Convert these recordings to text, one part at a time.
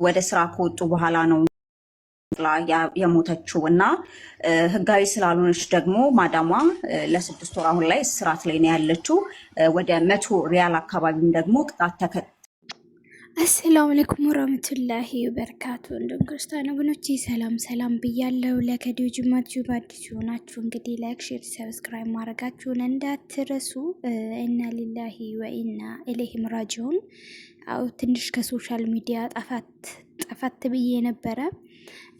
ወደ ስራ ከወጡ በኋላ ነው የሞተችው እና ህጋዊ ስላልሆነች ደግሞ ማዳሟ ለ6 ወር አሁን ላይ እስራት ላይ ነው ያለችው። ወደ 100 ሪያል አካባቢም ደግሞ ቅጣት አሰላሙ አለይኩም ወራህመቱላሂ ወበረካቱ። እንደም ክርስቲያን ወገኖቼ ሰላም ብያለሁ። ለከዲው ጅማት አዲስ ሆናችሁ እንግዲህ ላይክ፣ ሼር፣ ሰብስክራይብ ማድረጋችሁን እንዳትረሱ። ኢና ሊላሂ ወኢና ኢለይሂ ራጂዑን። አው ትንሽ ከሶሻል ሚዲያ ጠፋት ብዬ ነበረ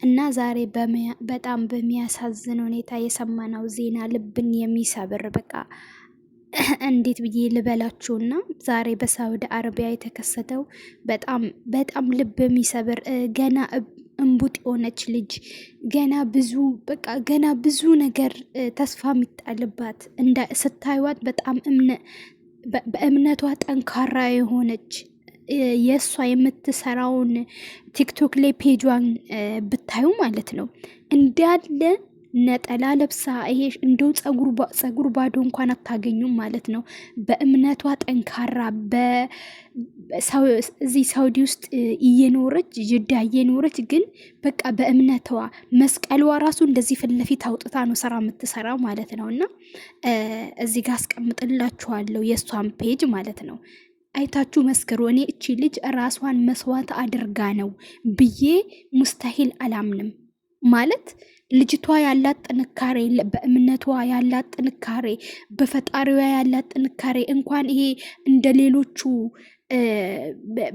እና ዛሬ በጣም በሚያሳዝን ሁኔታ የሰማነው ዜና ልብን የሚሰብር በቃ እንዴት ብዬ ልበላችሁና ዛሬ በሳውዲ አረቢያ የተከሰተው በጣም ልብ የሚሰብር ገና እንቡጥ የሆነች ልጅ ገና ብዙ ነገር ተስፋ የሚጣልባት ስታዩት በጣም በእምነቷ ጠንካራ የሆነች የእሷ የምትሰራውን ቲክቶክ ላይ ፔጇን ብታዩ ማለት ነው እንዳለ ነጠላ ለብሳ ይሄ እንደው ጸጉር ባዶ እንኳን አታገኙም ማለት ነው። በእምነቷ ጠንካራ እዚህ ሳውዲ ውስጥ እየኖረች ጅዳ እየኖረች ግን በቃ በእምነቷ መስቀሏ ራሱ እንደዚህ ፊት ለፊት አውጥታ ነው ስራ የምትሰራ ማለት ነው። እና እዚህ ጋር አስቀምጥላችኋለሁ የእሷን ፔጅ ማለት ነው። አይታችሁ መስክሩ። እኔ እቺ ልጅ ራሷን መስዋዕት አድርጋ ነው ብዬ ሙስተሂል አላምንም ማለት ልጅቷ ያላት ጥንካሬ፣ በእምነቷ ያላት ጥንካሬ፣ በፈጣሪዋ ያላት ጥንካሬ እንኳን ይሄ እንደ ሌሎቹ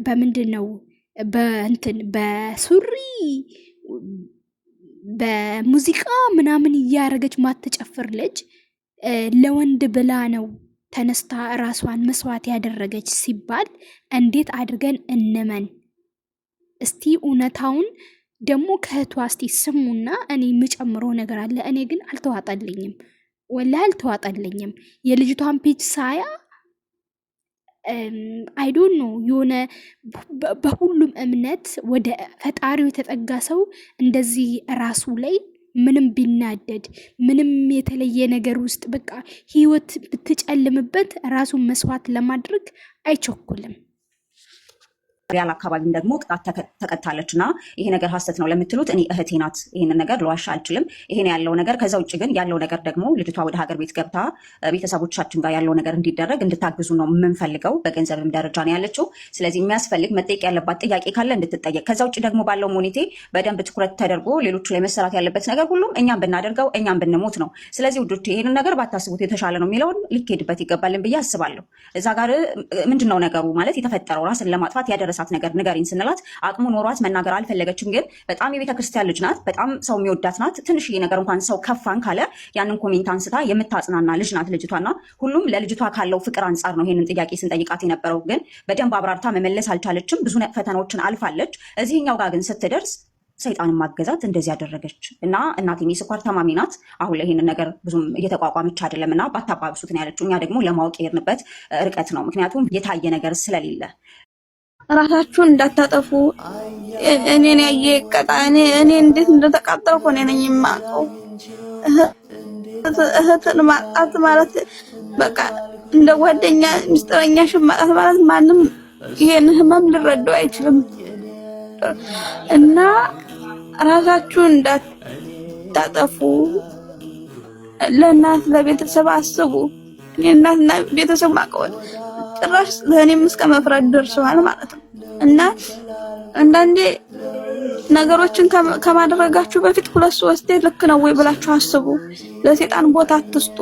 በምንድን ነው በሱሪ በሙዚቃ ምናምን እያረገች ማትጨፍር ልጅ ለወንድ ብላ ነው ተነስታ ራሷን መስዋዕት ያደረገች ሲባል እንዴት አድርገን እንመን? እስቲ እውነታውን ደግሞ ከእህቷ እስቲ ስሙና እኔ የምጨምረው ነገር አለ። እኔ ግን አልተዋጠልኝም፣ ወላሂ አልተዋጠልኝም። የልጅቷን ፔጅ ሳያ አይዶን ነው የሆነ በሁሉም እምነት ወደ ፈጣሪው የተጠጋ ሰው እንደዚህ ራሱ ላይ ምንም ቢናደድ ምንም የተለየ ነገር ውስጥ በቃ ህይወት ብትጨልምበት ራሱን መስዋዕት ለማድረግ አይቸኩልም። ሪያል አካባቢም ደግሞ ቅጣት ተቀጣለች እና ይሄ ነገር ሀሰት ነው ለምትሉት እኔ እህቴ ናት፣ ይሄንን ነገር ልዋሽ አልችልም። ይሄን ያለው ነገር ከዛ ውጭ ግን ያለው ነገር ደግሞ ልጅቷ ወደ ሀገር ቤት ገብታ ቤተሰቦቻችን ጋር ያለው ነገር እንዲደረግ እንድታግዙ ነው የምንፈልገው። በገንዘብም ደረጃ ነው ያለችው። ስለዚህ የሚያስፈልግ መጠየቅ ያለባት ጥያቄ ካለ እንድትጠየቅ፣ ከዛ ውጭ ደግሞ ባለው ሞኒቴ በደንብ ትኩረት ተደርጎ ሌሎቹ ላይ መሰራት ያለበት ነገር ሁሉም እኛም ብናደርገው እኛም ብንሞት ነው። ስለዚህ ውዶች ይሄንን ነገር ባታስቡት የተሻለ ነው የሚለውን ሊኬድበት ይገባልን ብዬ አስባለሁ። እዛ ጋር ምንድነው ነገሩ ማለት የተፈጠረው ራስን ለማጥፋት ያደረሳት ነገር ንገሪኝ ስንላት አቅሙ ኖሯት መናገር አልፈለገችም። ግን በጣም የቤተክርስቲያን ልጅ ናት፣ በጣም ሰው የሚወዳት ናት። ትንሽዬ ነገር እንኳን ሰው ከፋን ካለ ያንን ኮሜንት አንስታ የምታጽናና ልጅ ናት ልጅቷና ሁሉም ለልጅቷ ካለው ፍቅር አንጻር ነው ይሄንን ጥያቄ ስንጠይቃት የነበረው። ግን በደንብ አብራርታ መመለስ አልቻለችም። ብዙ ፈተናዎችን አልፋለች። እዚህኛው ጋር ግን ስትደርስ ሰይጣንን ማገዛት እንደዚህ ያደረገች እና እናቴ የስኳር ታማሚ ናት። አሁን ላይ ይሄንን ነገር ብዙም እየተቋቋመች አይደለም እና ባታባብሱት ነው ያለችው። እኛ ደግሞ ለማወቅ የሄድንበት ርቀት ነው፣ ምክንያቱም የታየ ነገር ስለሌለ ራሳችሁን እንዳታጠፉ። እኔን ያየ ቀጣ። እኔ እንዴት እንደተቃጠልኩ እኔ ነኝ የማውቀው። እህትን ማጣት ማለት በቃ እንደ ጓደኛ ሚስጥረኛሽን ማጣት ማለት ማንም ይሄን ህመም ሊረዳው አይችልም። እና ራሳችሁን እንዳታጠፉ። ለእናት ለቤተሰብ አስቡ። እኔ እናትና ቤተሰብ ማቀወል ጭራሽ ለእኔም እስከ መፍረድ ደርሰዋል ማለት ነው። እና አንዳንዴ ነገሮችን ከማድረጋችሁ በፊት 2-3 ልክ ነው ወይ ብላችሁ አስቡ። ለሰይጣን ቦታ አትስጡ።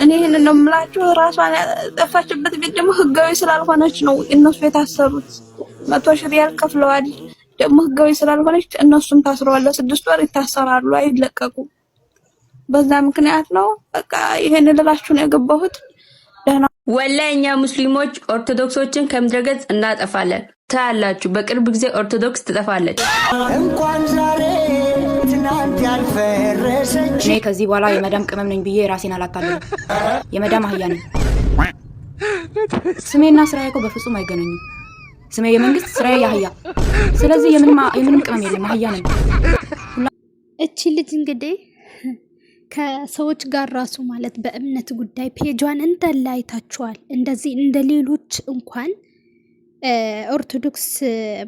እኔ ይሄንን ነው የምላችሁ። ራሷን ያጠፋችበት ቤት ደግሞ ህጋዊ ስላልሆነች ነው እነሱ የታሰሩት። 100 ሪያል ከፍለዋል። ደግሞ ህጋዊ ስላልሆነች እነሱም ታስረዋል። ለ6 ወር ይታሰራሉ፣ አይለቀቁም። በዛ ምክንያት ነው በቃ ይሄን ልላችሁ ነው የገባሁት። ወላሂ እኛ ሙስሊሞች ኦርቶዶክሶችን ከምድረገጽ እናጠፋለን። ታያላችሁ፣ በቅርብ ጊዜ ኦርቶዶክስ ትጠፋለች። እንኳን ዛሬ ትናንት ያልፈረሰች እኔ ከዚህ በኋላ የመዳም ቅመም ነኝ ብዬ ራሴን አላታለልም። የመዳም አህያ ነኝ። ስሜና ስራዬ እኮ በፍጹም አይገናኙም። ስሜ የመንግስት፣ ስራዬ የአህያ። ስለዚህ የምንም ቅመም የለም፣ አህያ ነኝ። እቺ ልጅ እንግዲህ ከሰዎች ጋር ራሱ ማለት በእምነት ጉዳይ ፔጇን እንዳለ አይታችኋል። እንደዚህ እንደ ሌሎች እንኳን ኦርቶዶክስ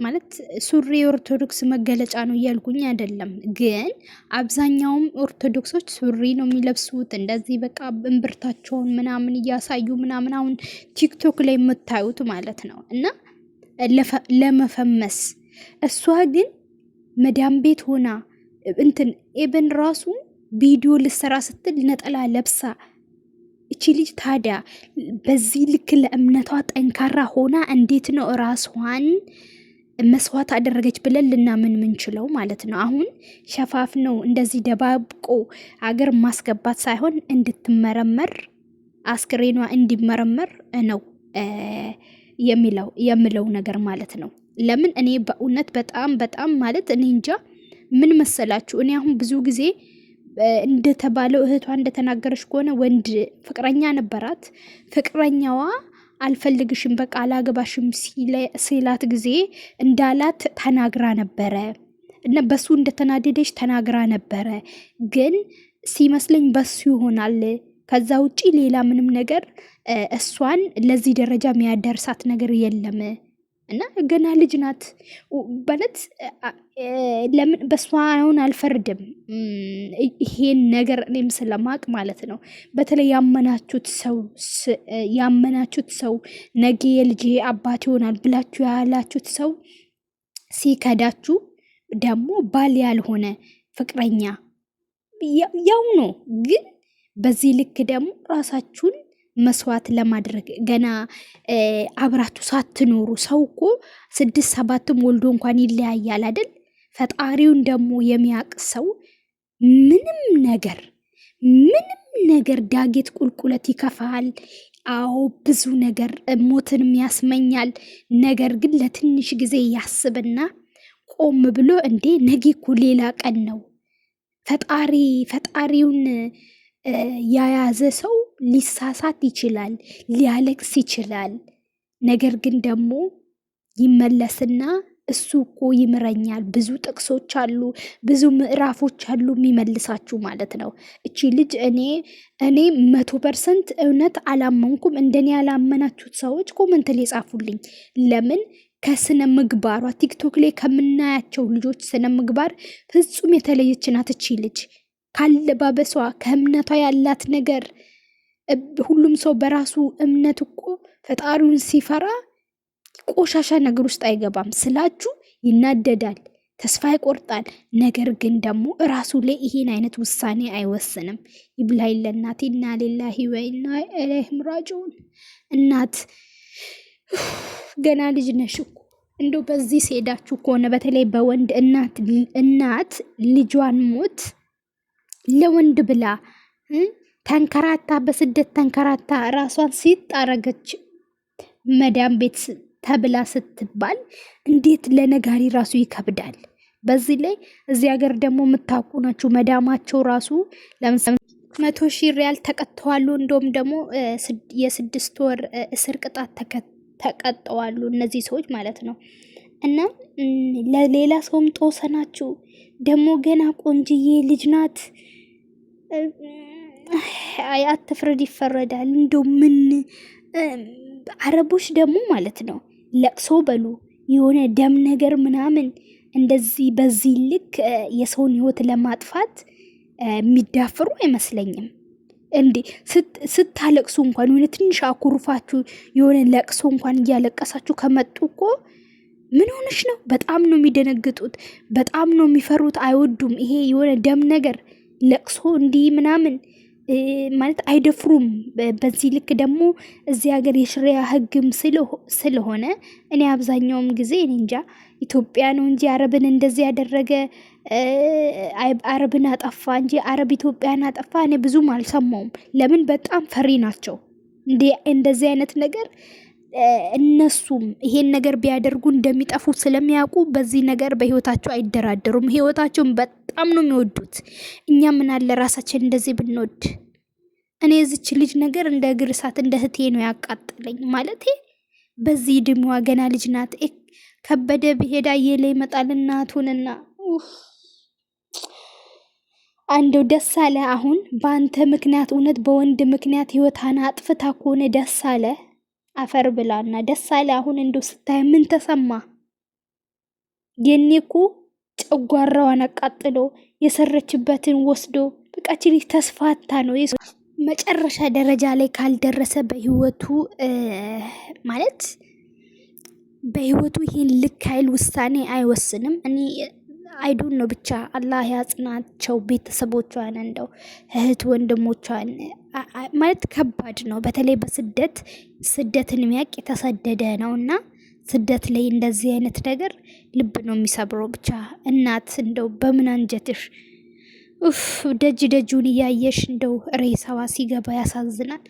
ማለት ሱሪ ኦርቶዶክስ መገለጫ ነው እያልኩኝ አይደለም፣ ግን አብዛኛውም ኦርቶዶክሶች ሱሪ ነው የሚለብሱት። እንደዚህ በቃ እምብርታቸውን ምናምን እያሳዩ ምናምን አሁን ቲክቶክ ላይ የምታዩት ማለት ነው። እና ለመፈመስ እሷ ግን መዳም ቤት ሆና እንትን ኤብን ራሱ ቪዲዮ ልሰራ ስትል ነጠላ ለብሳ እቺ ልጅ ታዲያ በዚህ ልክ ለእምነቷ ጠንካራ ሆና እንዴት ነው ራሷን መስዋዕት አደረገች ብለን ልናምን ምንችለው ማለት ነው? አሁን ሸፋፍ ነው እንደዚህ ደባብቆ አገር ማስገባት ሳይሆን እንድትመረመር አስክሬኗ እንዲመረመር ነው የምለው ነገር ማለት ነው። ለምን እኔ በእውነት በጣም ማለት እኔ እንጃ ምን መሰላችሁ፣ እኔ አሁን ብዙ ጊዜ እንደተባለው እህቷ እንደተናገረች ከሆነ ወንድ ፍቅረኛ ነበራት። ፍቅረኛዋ አልፈልግሽም በቃ አላገባሽም ሲላት ጊዜ እንዳላት ተናግራ ነበረ እና በሱ እንደተናደደች ተናግራ ነበረ። ግን ሲመስለኝ በሱ ይሆናል። ከዛ ውጪ ሌላ ምንም ነገር እሷን ለዚህ ደረጃ የሚያደርሳት ነገር የለም። እና ገና ልጅ ናት ማለት ለምን በሷ አሁን አልፈርድም። ይሄን ነገር እኔም ስለማቅ ማለት ነው። በተለይ ያመናችሁት ሰው ነገ የልጅ አባት ይሆናል ብላችሁ ያላችሁት ሰው ሲከዳችሁ ደግሞ ባል ያልሆነ ፍቅረኛ ያው ነው። ግን በዚህ ልክ ደግሞ ራሳችሁን መስዋዕት ለማድረግ ገና አብራችሁ ሳትኖሩ ሰው እኮ 6-7 ወልዶ እንኳን ይለያያል አይደል? ፈጣሪውን ደግሞ የሚያቅ ሰው ምንም ነገር ዳጌት ቁልቁለት ይከፋል። አዎ ብዙ ነገር ሞትንም ያስመኛል። ነገር ግን ለትንሽ ጊዜ ያስብና ቆም ብሎ እንዴ ነገ እኮ ሌላ ቀን ነው። ፈጣሪውን ያያዘ ሰው ሊሳሳት ይችላል፣ ሊያለቅስ ይችላል። ነገር ግን ደግሞ ይመለስና እሱ እኮ ይምረኛል። ብዙ ጥቅሶች አሉ፣ ብዙ ምዕራፎች አሉ የሚመልሳችሁ ማለት ነው። እቺ ልጅ እኔ 100% እውነት አላመንኩም። እንደኔ ያላመናችሁት ሰዎች ኮመንት ላይ ጻፉልኝ። ለምን ከስነ ምግባሯ ቲክቶክ ላይ ከምናያቸው ልጆች ስነ ምግባር ፍጹም የተለየች ናት እቺ ልጅ። ካለባበሷ ከእምነቷ ያላት ነገር ሁሉም ሰው በራሱ እምነት እኮ ፈጣሪውን ሲፈራ ቆሻሻ ነገር ውስጥ አይገባም ስላችሁ ይናደዳል፣ ተስፋ ይቆርጣል። ነገር ግን ደግሞ ራሱ ላይ ይሄን አይነት ውሳኔ አይወስንም። ይብላኝ ለእናቴ እና ሊላሂ ወኢና ኢለይሂ ራጂዑን። እናት ገና ልጅ ነሽ እኮ እንደው በዚህ ሲሄዳችሁ ከሆነ በተለይ በወንድ እናት ልጇን ሞት ለወንድ ብላ ተንከራታ በስደት ተንከራታ ራሷን ሲጣረገች መዳም ቤት ተብላ ስትባል እንዴት ለነጋሪ ራሱ ይከብዳል። በዚህ ላይ እዚህ ሀገር ደግሞ የምታውቁ ናችሁ መዳማቸው ራሱ ለምሳሌ 100,000 ሪያል ተቀጥተዋሉ። እንደውም ደግሞ የ6 ወር እስር ቅጣት ተቀጠዋሉ እነዚህ ሰዎች ማለት ነው። እና ለሌላ ሰውም ጦሰናችሁ። ደግሞ ገና ቆንጅዬ ልጅ ናት። አትፍረድ ይፈረዳል። እንደው ምን አረቦች ደግሞ ማለት ነው ለቅሶ በሉ የሆነ ደም ነገር ምናምን እንደዚህ በዚህ ልክ የሰውን ህይወት ለማጥፋት የሚዳፍሩ አይመስለኝም። እንዴ ስታለቅሱ እንኳን የሆነ ትንሽ አኩርፋችሁ የሆነ ለቅሶ እንኳን እያለቀሳችሁ ከመጡ እኮ ምን ሆነሽ ነው? በጣም ነው የሚደነግጡት፣ በጣም ነው የሚፈሩት፣ አይወዱም። ይሄ የሆነ ደም ነገር ለቅሶ እንዲህ ምናምን ማለት አይደፍሩም። በዚህ ልክ ደግሞ እዚህ ሀገር የሽሪያ ህግም ስለሆነ እኔ አብዛኛውም ጊዜ እኔ እንጃ ኢትዮጵያ ነው እንጂ አረብን እንደዚህ ያደረገ አረብን አጠፋ እንጂ አረብ ኢትዮጵያን አጠፋ እኔ ብዙም አልሰማውም። ለምን? በጣም ፈሪ ናቸው። እንደዚህ አይነት ነገር እነሱም ይሄን ነገር ቢያደርጉ እንደሚጠፉ ስለሚያውቁ በዚህ ነገር በህይወታቸው አይደራደሩም። ህይወታቸውን በጣም ነው የሚወዱት። እኛ ምን አለ ራሳችን እንደዚህ ብንወድ። እኔ እዚች ልጅ ነገር እንደ እግር እሳት እንደ እህቴ ነው ያቃጠለኝ። ማለቴ በዚህ ድምዋ ገና ልጅ ናት። ከበደ ብሄዳ የለ ይመጣል እናቱንና አንደው ደስ አለ። አሁን በአንተ ምክንያት እውነት በወንድ ምክንያት ህይወታን አጥፍታ ከሆነ ደስ አለ። አፈር ብላና ደስ አለ። አሁን እንደው ስታይ ምን ተሰማ? የኔ እኮ ጨጓራዋን አቃጥሎ የሰረችበትን ወስዶ በቃ ችሊ ተስፋታ ነው መጨረሻ ደረጃ ላይ ካልደረሰ በህይወቱ ማለት በህይወቱ ይሄን ልክ ኃይል ውሳኔ አይወስንም። እኔ አይዱን ነው ብቻ አላህ ያጽናቸው ቤተሰቦቿን፣ እንደው እህት ወንድሞቿን። ማለት ከባድ ነው። በተለይ ስደትን የሚያውቅ የተሰደደ ነውና ስደት ላይ እንደዚህ አይነት ነገር ልብ ነው የሚሰብረው። ብቻ እናት እንደው በምን አንጀትሽ ደጅ ደጁን እያየሽ እንደው ሬሳዋ ሲገባ ያሳዝናል።